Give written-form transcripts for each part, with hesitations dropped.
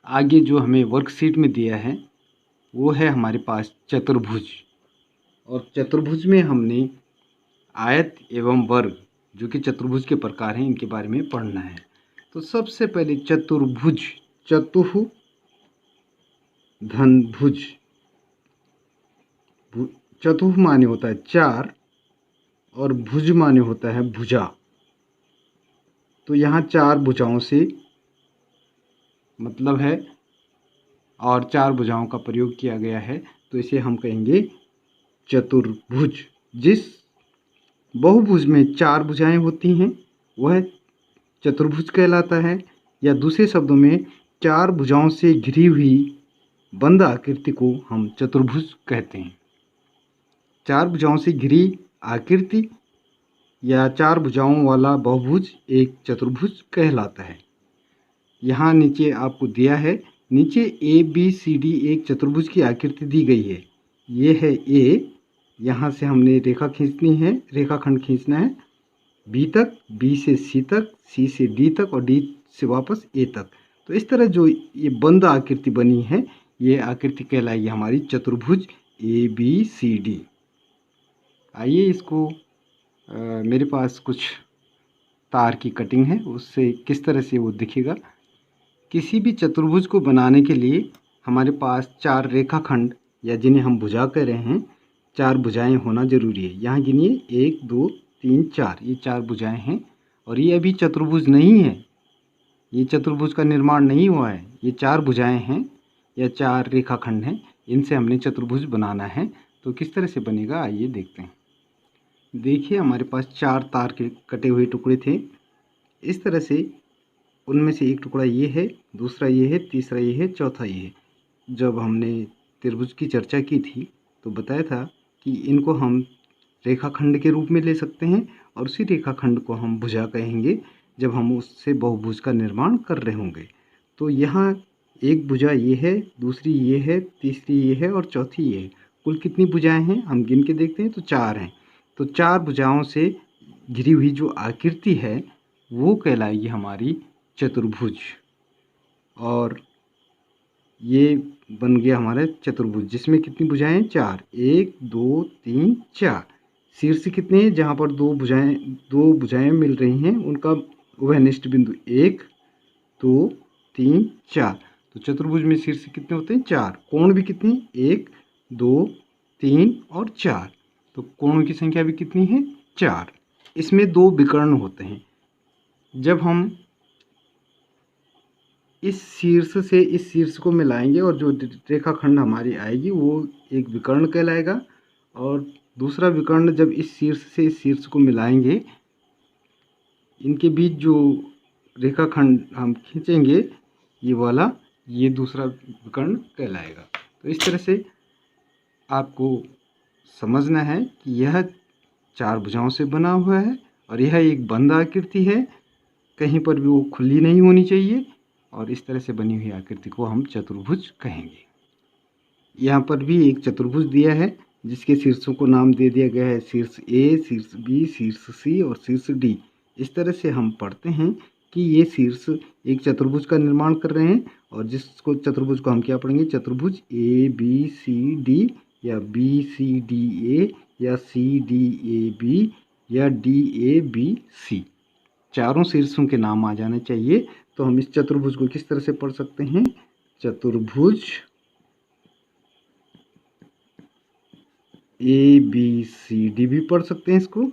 आगे जो हमें वर्कशीट में दिया है वो है हमारे पास चतुर्भुज। और चतुर्भुज में हमने आयत एवं वर्ग जो कि चतुर्भुज के प्रकार हैं इनके बारे में पढ़ना है। तो सबसे पहले चतुर्भुज, चतुः धन भुज। चतुः माने होता है चार और भुज माने होता है भुजा। तो यहाँ चार भुजाओं से मतलब है और चार भुजाओं का प्रयोग किया गया है, तो इसे हम कहेंगे चतुर्भुज। जिस बहुभुज में चार भुजाएं होती हैं वह चतुर्भुज कहलाता है, या दूसरे शब्दों में चार भुजाओं से घिरी हुई बंद आकृति को हम चतुर्भुज कहते हैं। चार भुजाओं से घिरी आकृति या चार भुजाओं वाला बहुभुज एक चतुर्भुज कहलाता है। यहाँ नीचे आपको दिया है, नीचे ए बी सी डी एक चतुर्भुज की आकृति दी गई है। ये है ए, यहाँ से हमने रेखा खींचनी है, रेखाखंड खींचना है बी तक, बी से सी तक, सी से डी तक और डी से वापस ए तक। तो इस तरह जो ये बंद आकृति बनी है ये आकृति कहलाएगी हमारी चतुर्भुज ए बी सी डी। आइए इसको मेरे पास कुछ तार की कटिंग है, उससे किस तरह से वो दिखेगा। किसी भी चतुर्भुज को बनाने के लिए हमारे पास चार रेखाखंड या जिन्हें हम भुजा कह रहे हैं, चार भुजाएं होना जरूरी है। यहाँ गिनिए 1 2 3 4, ये चार भुजाएं हैं। और ये अभी चतुर्भुज नहीं है, ये चतुर्भुज का निर्माण नहीं हुआ है, ये चार भुजाएं हैं या चार रेखाखंड हैं, इनसे हमने चतुर्भुज बनाना है। तो किस तरह से बनेगा आइए देखते हैं। देखिए हमारे पास चार तार के कटे हुए टुकड़े थे। इस तरह से उनमें से एक टुकड़ा ये है, दूसरा ये है, तीसरा ये है, चौथा ये है। जब हमने त्रिभुज की चर्चा की थी तो बताया था कि इनको हम रेखाखंड के रूप में ले सकते हैं और उसी रेखाखंड को हम भुजा कहेंगे जब हम उससे बहुभुज का निर्माण कर रहे होंगे। तो यहाँ एक भुजा ये है, दूसरी ये है, तीसरी ये है और चौथी ये है। कुल कितनी भुजाएं हैं हम गिन के देखते हैं, तो चार हैं। तो चार भुजाओं से घिरी हुई जो आकृति है वो कहलाएगी हमारी चतुर्भुज। और ये बन गया हमारा चतुर्भुज जिसमें कितनी भुजाएं, चार, 1 2 3 4। शीर्ष कितने हैं, जहाँ पर दो भुजाएं मिल रही हैं उनका उभयनिष्ठ बिंदु 1 2 3 4। तो चतुर्भुज में शीर्ष कितने होते हैं, चार। कोण भी कितनी, 1 2 3 और 4। तो कोणों की संख्या भी कितनी है, 4। इसमें दो विकर्ण होते हैं। जब हम इस शीर्ष से इस शीर्ष को मिलाएंगे और जो रेखाखंड हमारी आएगी वो एक विकर्ण कहलाएगा, और दूसरा विकर्ण जब इस शीर्ष से इस शीर्ष को मिलाएंगे, इनके बीच जो रेखाखंड हम खींचेंगे ये वाला, ये दूसरा विकर्ण कहलाएगा। तो इस तरह से आपको समझना है कि यह चार भुजाओं से बना हुआ है और यह एक बंद आकृति है, कहीं पर भी वो खुली नहीं होनी चाहिए, और इस तरह से बनी हुई आकृति को हम चतुर्भुज कहेंगे। यहाँ पर भी एक चतुर्भुज दिया है जिसके शीर्षों को नाम दे दिया गया है शीर्ष ए, शीर्ष बी, शीर्ष सी और शीर्ष डी। इस तरह से हम पढ़ते हैं कि ये शीर्ष एक चतुर्भुज का निर्माण कर रहे हैं, और जिसको चतुर्भुज को हम क्या पढ़ेंगे, चतुर्भुज ए बी सी डी या बी सी डी ए या सी डी ए बी या डी ए बी सी। चारों शीर्षों के नाम आ जाने चाहिए। तो हम इस चतुर्भुज को किस तरह से पढ़ सकते हैं, चतुर्भुज ए बी सी डी भी पढ़ सकते हैं, इसको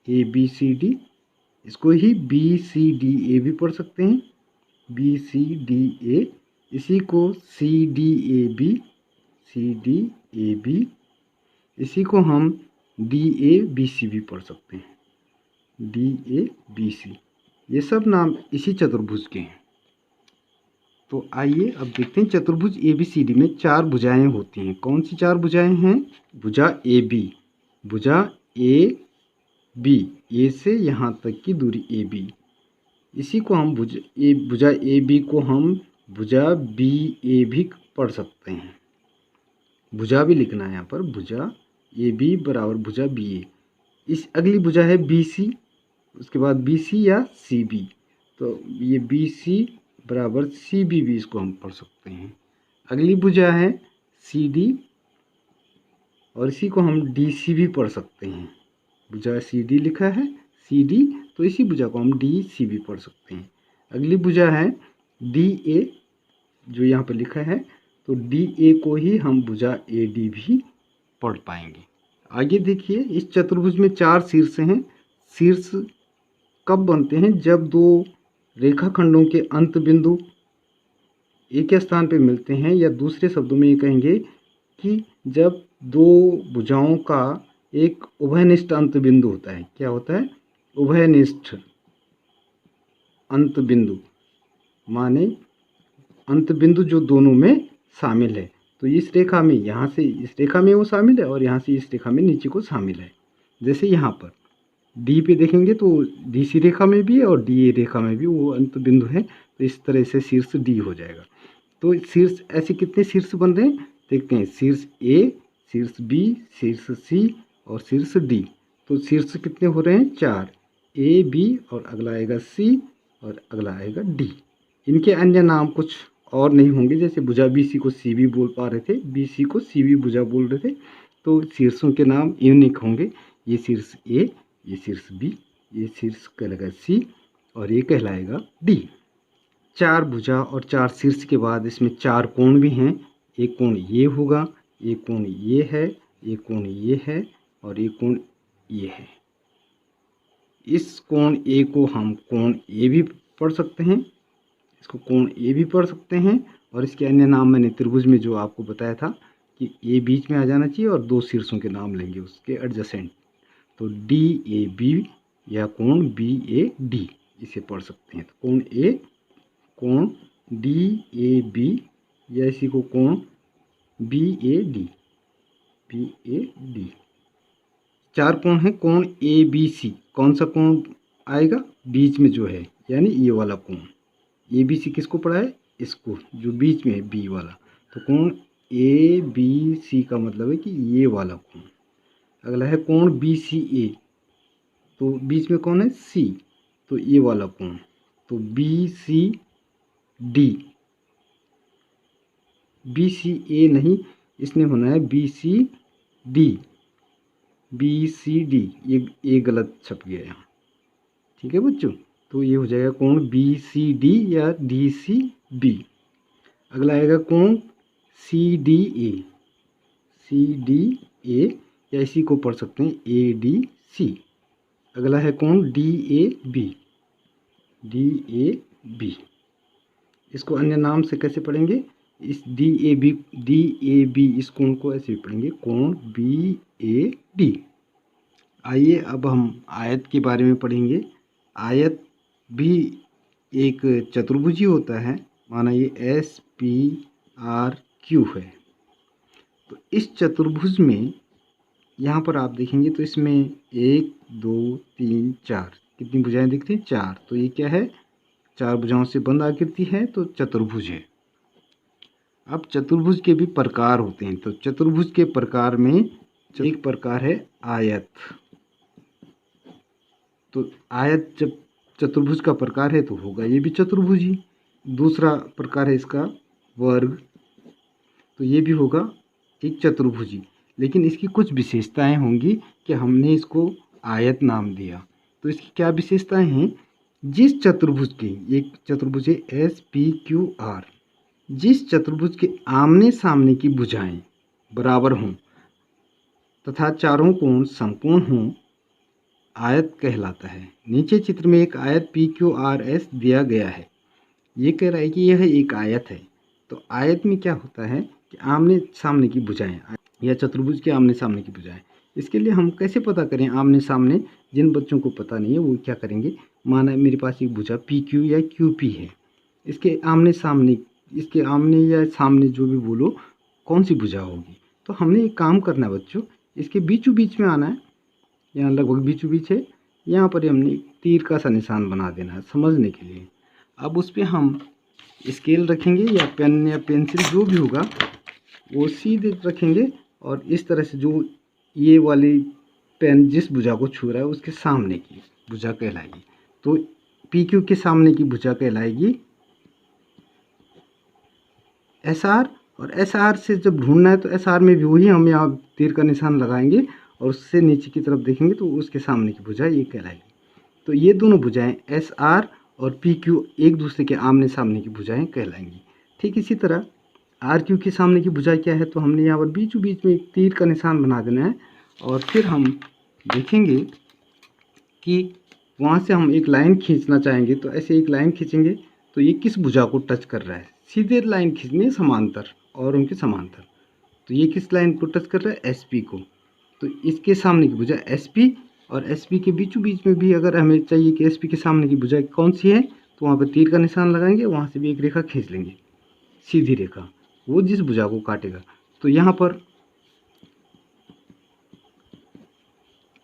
ए बी सी डी, इसको ही बी सी डी ए भी पढ़ सकते हैं, बी सी डी ए, इसी को C D A B, C D A B, इसी को हम डी ए बी सी भी पढ़ सकते हैं, डी ए बी सी। ये सब नाम इसी चतुर्भुज के हैं। तो आइए अब देखते हैं चतुर्भुज ए बी सी डी में चार भुजाएं होती हैं। कौन सी चार भुजाएं हैं, भुजा ए बी, भुजा ए बी, ए से यहाँ तक की दूरी ए बी, इसी को हम भुजा ए बी को हम भुजा बी ए भी पढ़ सकते हैं। भुजा भी लिखना है यहाँ पर, भुजा ए बी बराबर भुजा बी ए। इस अगली भुजा है बी सी, उसके बाद बी सी या सी बी। तो ये बी सी बराबर CB भी इसको हम पढ़ सकते हैं। अगली भुजा है CD और इसी को हम DC भी पढ़ सकते हैं। भुजा CD लिखा है CD, तो इसी भुजा को हम DC भी पढ़ सकते हैं। अगली भुजा है DA जो यहाँ पर लिखा है, तो DA को ही हम भुजा AD भी पढ़ पाएंगे। आगे देखिए, इस चतुर्भुज में 4 शीर्ष हैं। शीर्ष कब बनते हैं? जब दो रेखाखंडों के अंत बिंदु एक स्थान पर मिलते हैं, या दूसरे शब्दों में ये कहेंगे कि जब दो भुजाओं का एक उभयनिष्ठ अंत बिंदु होता है। क्या होता है? उभयनिष्ठ अंत बिंदु, माने अंत बिंदु जो दोनों में शामिल है। तो इस रेखा में, यहाँ से इस रेखा में वो शामिल है और यहाँ से इस रेखा में नीचे को शामिल है। जैसे यहाँ पर डी पे देखेंगे तो DC रेखा में भी है और DA रेखा में भी वो अंत बिंदु है, तो इस तरह से शीर्ष D हो जाएगा। तो शीर्ष ऐसे कितने शीर्ष बन रहे हैं देखते हैं। शीर्ष A, शीर्ष B, शीर्ष C और शीर्ष D। तो शीर्ष कितने हो रहे हैं? 4, A, B और अगला आएगा C और अगला आएगा D। इनके अन्य नाम कुछ और नहीं होंगे, जैसे भुजा BC को CB बोल पा रहे थे, BC को CB भुजा बोल रहे थे, तो शीर्षों के नाम यूनिक होंगे। ये शीर्ष A, ये शीर्ष B, ये शीर्ष कहलाएगा C और ये कहलाएगा D। 4 भुजा और 4 शीर्ष के बाद इसमें 4 कोण भी हैं। एक कोण ये होगा, एक कोण ये है, एक कोण ये है और एक कोण ये है। इस कोण A को हम कोण A भी पढ़ सकते हैं, इसको कोण A भी पढ़ सकते हैं, और इसके अन्य नाम मैंने त्रिभुज में जो आपको बताया था कि A बीच में आ जाना चाहिए और 2 शीर्षों के नाम लेंगे उसके एडजेसेंट। तो DAB या कोण BAD इसे पढ़ सकते हैं। तो कोण A, कोण DAB या इसी को कोण BAD। 4 कोण है। कोण ABC, कौन सा कोण आएगा? बीच में जो है, यानी ये वाला कोण। ABC किसको पढ़ा है? इसको, जो बीच में है B वाला। तो कोण ABC का मतलब है कि ये वाला कोण। अगला है कोण BCA, तो बीच में कौन है? C, तो ये वाला कोण। तो BCD, BCA नहीं, इसने होना है BCD। BCD, ये गलत छप गया यहाँ, ठीक है बच्चों। तो ये हो जाएगा कोण BCD या DCB। अगला आएगा कोण CDA। CDA या इसी को पढ़ सकते हैं ADC। अगला है कोण DAB। DAB, इसको अन्य नाम से कैसे पढ़ेंगे? इस DAB इस कोण को ऐसे भी पढ़ेंगे, कोण BAD। आइए अब हम आयत के बारे में पढ़ेंगे। आयत भी एक चतुर्भुज ही होता है, माना ये SPRQ है। तो इस चतुर्भुज में यहाँ पर आप देखेंगे तो इसमें 1 2 3 4 कितनी भुजाएं दिखती हैं? 4। तो ये क्या है? 4 भुजाओं से बंद आकृति है, तो चतुर्भुज है। अब चतुर्भुज के भी प्रकार होते हैं। तो चतुर्भुज के प्रकार में एक प्रकार है आयत। तो आयत जब चतुर्भुज का प्रकार है तो होगा ये भी चतुर्भुज ही। दूसरा प्रकार है इसका वर्ग, तो ये भी होगा एक चतुर्भुज ही, लेकिन इसकी कुछ विशेषताएं होंगी कि हमने इसको आयत नाम दिया। तो इसकी क्या विशेषताएं हैं? जिस चतुर्भुज की, एक चतुर्भुज है SPQR, जिस चतुर्भुज के आमने सामने की भुजाएं बराबर हों तथा चारों कोण समकोण हों, आयत कहलाता है। नीचे चित्र में एक आयत PQRS दिया गया है। ये कह रहा है कि यह एक आयत है। तो आयत में क्या होता है कि आमने सामने की भुजाएं, या चतुर्भुज के आमने सामने की भुजाएं। इसके लिए हम कैसे पता करें आमने सामने? जिन बच्चों को पता नहीं है वो क्या करेंगे, माना मेरे पास एक भुजा PQ या QP है, इसके आमने सामने, इसके आमने या सामने जो भी बोलो, कौन सी भुजा होगी? तो हमने एक काम करना है बच्चों, इसके बीचों बीच में आना है, यहाँ लगभग बीचों बीच है, यहाँ पर हमने तीर का सा निशान बना देना है समझने के लिए। अब उस पर हम स्केल रखेंगे या पेन या पेंसिल जो भी होगा वो सीधे रखेंगे, और इस तरह से जो ये वाली पेन जिस भुजा को छू रहा है उसके सामने की भुजा कहलाएगी। तो PQ के सामने की भुजा कहलाएगी एस आर, और एस आर से जब ढूंढना है तो एस आर में भी वही हम यहाँ तीर का निशान लगाएंगे और उससे नीचे की तरफ देखेंगे तो उसके सामने की भुजा ये कहलाएगी। तो ये दोनों भुजाएं एस आर और पी क्यू एक दूसरे के आमने सामने की भुजाएं कहलाएंगी। ठीक इसी तरह आर क्यू के सामने की भुजा क्या है, तो हमने यहाँ पर बीचों बीच में एक तीर का निशान बना देना है और फिर हम देखेंगे कि वहाँ से हम एक लाइन खींचना चाहेंगे तो ऐसे एक लाइन खींचेंगे तो ये किस भुजा को टच कर रहा है, सीधे लाइन खींचनी है समांतर और उनके समांतर। तो ये किस लाइन को टच कर रहा है, एस पी को। तो इसके सामने की भुजा एस पी और एस पी के बीचों बीच में भी अगर हमें चाहिए कि एस पी के सामने की भुजा कौन सी है तो वहाँ पर तीर का निशान लगाएंगे, वहाँ से भी एक रेखा खींच लेंगे, सीधी रेखा, वो जिस भुजा को काटेगा। तो यहाँ पर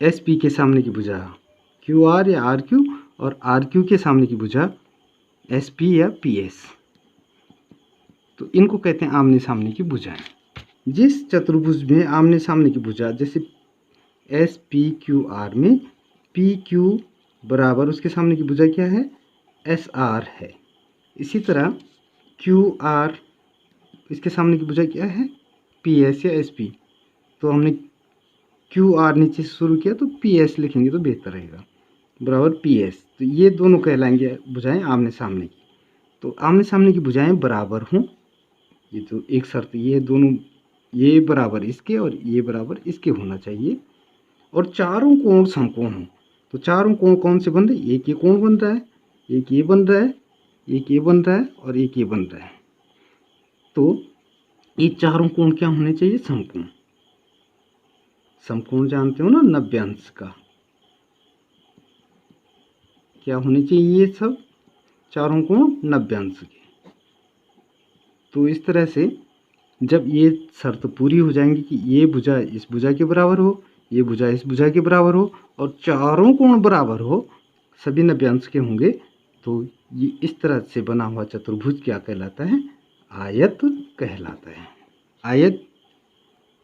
एस पी के सामने की भुजा क्यू आर या आर क्यू और आर क्यू के सामने की भुजा एस पी या पी एस। तो इनको कहते हैं आमने सामने की भुजाएं। जिस चतुर्भुज में आमने सामने की भुजा, जैसे एस पी क्यू आर में पी क्यू बराबर उसके सामने की भुजा क्या है, एस आर है। इसी तरह क्यू आर इसके सामने की भुजा क्या है, पी एस या एस पी। तो हमने क्यू आर नीचे से शुरू किया तो पी एस लिखेंगे तो बेहतर रहेगा, बराबर पी एस। तो ये दोनों कहलाएंगे भुजाएं आमने सामने की। तो आमने सामने की भुजाएं बराबर हों, ये तो एक शर्त, ये दोनों ये बराबर इसके और ये बराबर इसके होना चाहिए, और चारों कोण समकोण हों। तो चारों कोण कौन से बन रहे, एक ये कोण बन रहा है, एक ये बन रहा है, एक ये बन रहा है और एक ये बन रहा है। तो ये चारों कोण क्या होने चाहिए, समकोण। समकोण जानते हो ना, 90 अंश का क्या होने चाहिए, ये सब चारों कोण 90 अंश के। तो इस तरह से जब ये शर्त पूरी हो जाएंगी कि ये भुजा इस भुजा के बराबर हो, ये भुजा इस भुजा के बराबर हो और चारों कोण बराबर हो, सभी 90 अंश के होंगे, तो ये इस तरह से बना हुआ चतुर्भुज क्या कहलाता है, आयत कहलाता है। आयत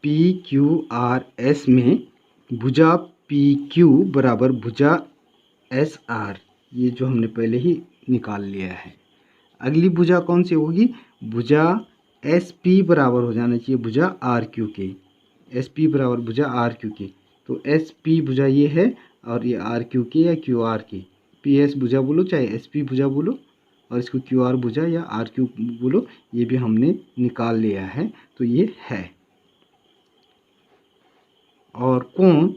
पी क्यू आर एस में भुजा पी क्यू बराबर भुजा एस आर, ये जो हमने पहले ही निकाल लिया है। अगली भुजा कौन सी होगी, भुजा एस पी बराबर हो जाना चाहिए भुजा आर क्यू के, एस पी बराबर भुजा आर क्यू के। तो एस पी भुजा ये है और ये आर क्यू के या क्यू आर के, पी एस भुजा बोलो चाहे एस पी भुजा बोलो और इसको क्यू आर भुजा या आर क्यू बोलो, ये भी हमने निकाल लिया है। तो ये है। और कोण,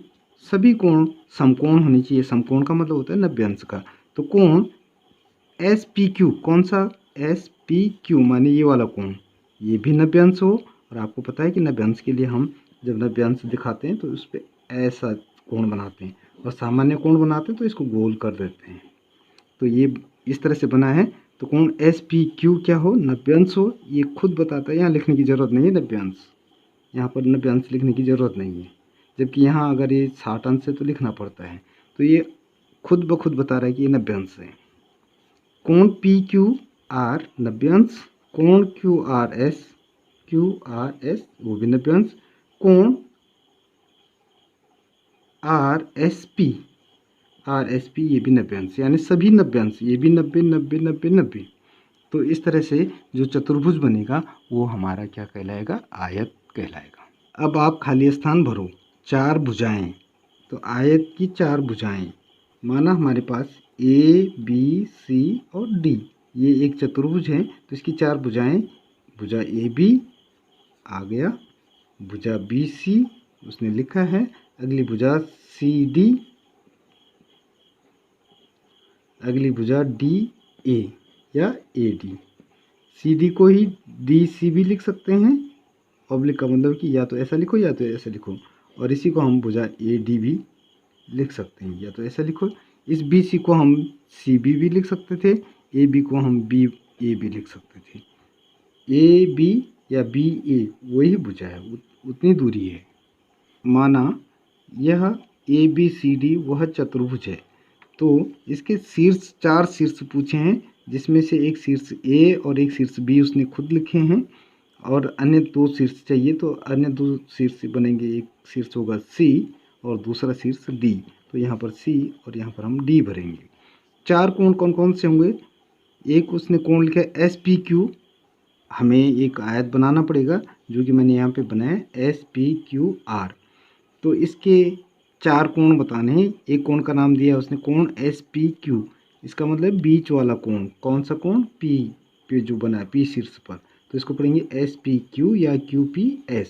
सभी कोण समकोण होनी चाहिए। समकोण का मतलब होता है 90 अंश का। तो कोण एस पी क्यू, कौन सा, एस पी क्यू माने ये वाला कोण, ये भी 90 अंश हो। और आपको पता है कि 90 अंश के लिए हम जब 90 अंश दिखाते हैं तो उस पर ऐसा कोण बनाते हैं, और सामान्य कोण बनाते हैं तो इसको गोल कर देते हैं। तो ये इस तरह से बना है। तो कोण एस पी क्यू क्या हो, 90 अंश हो। ये खुद बताता है, यहाँ लिखने की ज़रूरत नहीं है 90 अंश, यहाँ पर 90 अंश लिखने की ज़रूरत नहीं है, जबकि यहाँ अगर ये 60 अंश है तो लिखना पड़ता है। तो ये खुद ब खुद बता रहा है कि ये 90 अंश है। कोण पी क्यू आर 90 अंश, कोण क्यू आर एस वो भी 90 अंश, कोण आर एस पी ये भी 90 अंश, यानी सभी 90 अंश, ये भी 90 90 90 90। तो इस तरह से जो चतुर्भुज बनेगा वो हमारा क्या कहलाएगा, आयत कहलाएगा। अब आप खाली स्थान भरो, 4 भुजाएं। तो आयत की 4 भुजाएं, माना हमारे पास ए बी सी और डी, ये एक चतुर्भुज है तो इसकी 4 भुजाएं, भुजा ए बी आ गया, भुजा बी सी उसने लिखा है, अगली भुजा सी डी, अगली भुजा डी ए या ए डी। सी डी को ही डी सी भी लिख सकते हैं, ऑब्लिक का मतलब कि या तो ऐसा लिखो या तो ऐसा लिखो, और इसी को हम भुजा ए डी भी लिख सकते हैं, या तो ऐसा लिखो। इस बी सी को हम सी बी भी लिख सकते थे, ए बी को हम बी ए भी लिख सकते थे। ए बी या बी ए वही भुजा है, उतनी दूरी है। माना यह ए बी सी डी वह चतुर्भुज है, तो इसके शीर्ष 4 शीर्ष पूछे हैं, जिसमें से एक शीर्ष ए और एक शीर्ष बी उसने खुद लिखे हैं, और अन्य 2 शीर्ष चाहिए तो अन्य 2 शीर्ष बनेंगे, एक शीर्ष होगा सी और दूसरा शीर्ष डी। तो यहाँ पर सी और यहाँ पर हम डी भरेंगे। 4 कोण कौन कौन से होंगे, एक उसने कोण लिखा है एस पी क्यू हमें एक आयत बनाना पड़ेगा, जो कि मैंने यहाँ पे बनाया SPQR। तो इसके 4 कोण बताने हैं। एक कोण का नाम दिया उसने कोण SPQ, इसका मतलब बीच वाला कोण। कौन सा कोण? P पे जो बना है, P शीर्ष पर, तो इसको पढ़ेंगे SPQ या QPS।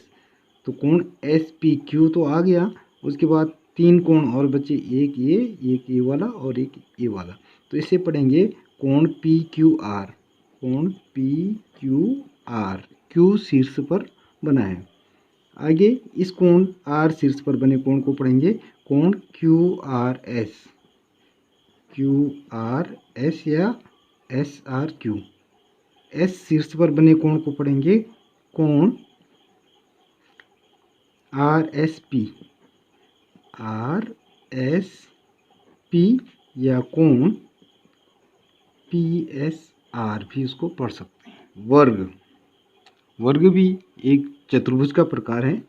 तो कोण SPQ तो आ गया। उसके बाद 3 कोण और बचे, एक ये वाला और एक ये वाला। तो इसे पढ़ेंगे कोण PQR। कोण PQR, Q शीर्ष पर बना है। आगे इस कोण R शीर्ष पर बने कोण को पढ़ेंगे कोण QRS। QRS या SRQ। S शीर्ष पर बने कोण को पढ़ेंगे कोण RSP। RSP या कोण PSR भी उसको पढ़ सकते हैं। वर्ग, वर्ग भी एक चतुर्भुज का प्रकार है।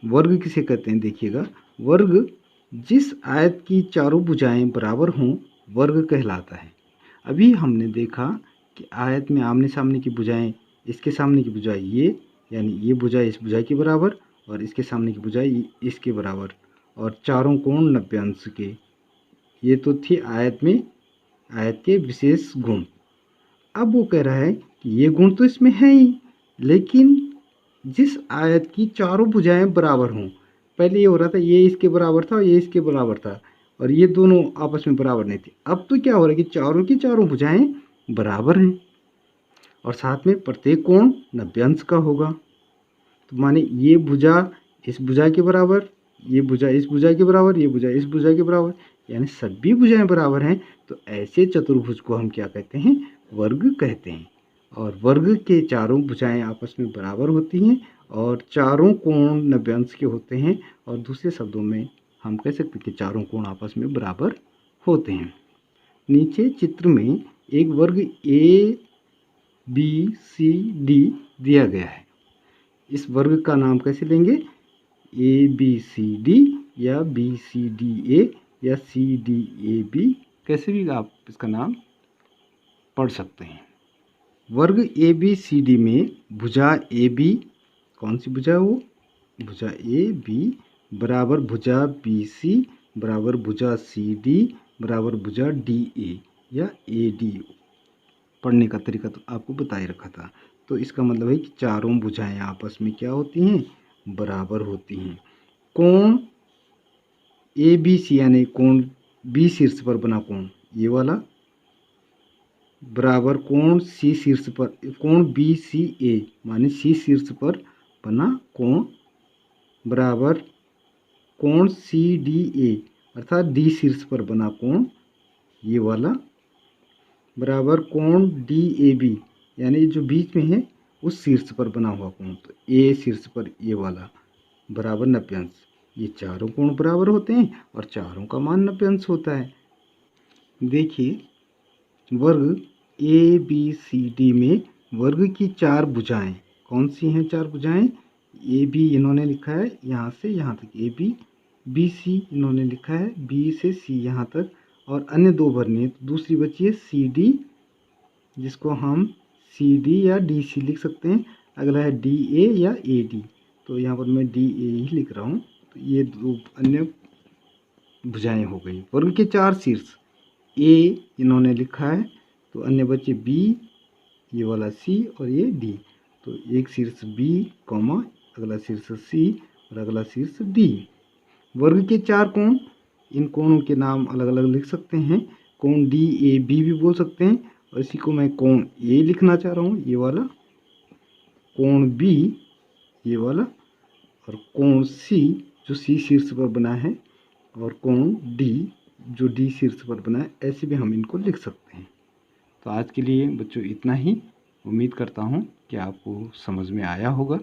वर्ग किसे कहते हैं? देखिएगा, वर्ग जिस आयत की चारों भुजाएं बराबर हों, वर्ग कहलाता है। अभी हमने देखा कि आयत में आमने सामने की भुजाएं, इसके सामने की भुजाएं ये, यानी ये भुजाएं इस भुजाएं के बराबर, और इसके सामने की भुजाएं इसके बराबर, और चारों कोण 90 अंश के। ये तो थी आयत में आयत के विशेष गुण। अब वो कह रहा है कि ये गुण तो इसमें है ही, लेकिन जिस आयत की चारों भुजाएं बराबर हों। पहले ये हो रहा था ये इसके बराबर था और ये इसके बराबर था, और ये दोनों आपस में बराबर नहीं थे। अब तो क्या हो रहा है कि चारों की चारों भुजाएं बराबर हैं, और साथ में प्रत्येक कोण 90 अंश का होगा। तो माने ये भुजा इस भुजा के बराबर, ये भुजा इस भुजा के बराबर, ये भुजा इस भुजा के बराबर, यानी सभी भुजाएं बराबर हैं। तो ऐसे चतुर्भुज को हम क्या कहते हैं? वर्ग कहते हैं। और वर्ग के चारों भुजाएं आपस में बराबर होती हैं, और चारों कोण 90 अंश के होते हैं, और दूसरे शब्दों में हम कह सकते हैं कि चारों कोण आपस में बराबर होते हैं। नीचे चित्र में एक वर्ग ABCD दिया गया है। इस वर्ग का नाम कैसे लेंगे? ABCD या BCDA या CDAB, कैसे भी आप इसका नाम पढ़ सकते हैं। वर्ग ABCD में भुजा AB, कौन सी भुजा है वो? भुजा AB बराबर भुजा BC बराबर भुजा CD बराबर भुजा DA या AD। पढ़ने का तरीका तो आपको बता ही रखा था। तो इसका मतलब है कि चारों भुजाएं आपस में क्या होती हैं? बराबर होती हैं। कोण ABC यानी कोण B शीर्ष पर बना कोण, ये वाला, बराबर कोण C शीर्ष पर, कोण BCA माने C शीर्ष पर बना कोण, बराबर कोण CDA अर्थात D शीर्ष पर बना कोण, ये वाला, बराबर कोण DAB यानी जो बीच में है उस शीर्ष पर बना हुआ कोण, तो A शीर्ष पर ये वाला, बराबर 90 अंश। ये चारों कोण बराबर होते हैं और चारों का मान 90 अंश होता है। देखिए, वर्ग ABCD में वर्ग की 4 भुजाएं कौन सी हैं? 4 भुजाएं AB इन्होंने लिखा है यहाँ से यहाँ तक AB, BC इन्होंने लिखा है B से C यहाँ तक, और अन्य 2 भरनी है। तो दूसरी बची है CD, जिसको हम CD या DC लिख सकते हैं। अगला है DA या AD, तो यहाँ पर मैं DA ही लिख रहा हूँ। तो ये 2 अन्य भुजाएं हो गई। वर्ग के 4 शीर्ष A इन्होंने लिखा है, तो अन्य बचे B, ये वाला C और ये D। तो एक शीर्ष B, अगला शीर्ष C और अगला शीर्ष D। वर्ग के 4 कोण, इन कोणों के नाम अलग अलग लिख सकते हैं। कोण DAB भी बोल सकते हैं, और इसी को मैं कोण A लिखना चाह रहा हूँ, ये वाला, कोण B ये वाला, और कोण C जो C शीर्ष पर बना है, और कोण D जो D शीर्ष पर बना है। ऐसे भी हम इनको लिख सकते हैं। तो आज के लिए बच्चों इतना ही। उम्मीद करता हूँ कि आपको समझ में आया होगा।